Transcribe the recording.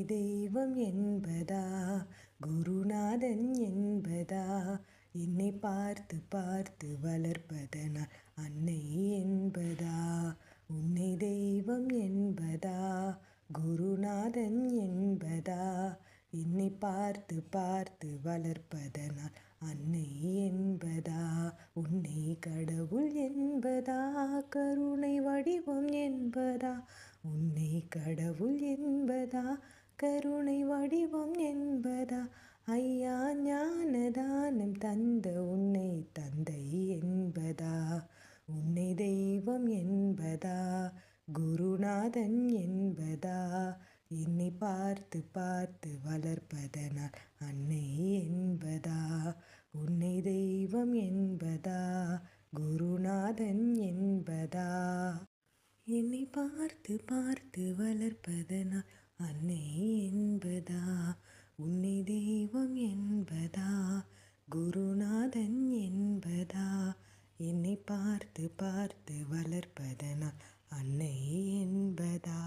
தெய்வம் என்பதா, குருநாதன் என்பதா, என்னை பார்த்து பார்த்து வளர்ப்பதனால் அன்னை என்பதா. உன்னை தெய்வம் என்பதா, குருநாதன் என்பதா, என்னை பார்த்து பார்த்து வளர்ப்பதனால் அன்னை என்பதா. உன்னை கடவுள் என்பதா, கருணை வடிவம் என்பதா, உன்னை கடவுள் என்பதா, கருணை வடிவம் என்பதா, ஐயா ஞானதானம் தந்த உன்னை தந்தை என்பதா. உன்னை தெய்வம் என்பதா, குருநாதன் என்பதா, என்னை பார்த்து பார்த்து வளர்ப்பதனால் அன்னை என்பதா. உன்னை தெய்வம் என்பதா, குருநாதன் என்பதா, என்னை பார்த்து பார்த்து வளர்ப்பதனால் அன்னை என்பதா. உன்னை தெய்வம் என்பதா, குருநாதன் என்பதா, என்னை பார்த்து பார்த்து வளர்ப்பதனால் அன்னை என்பதா.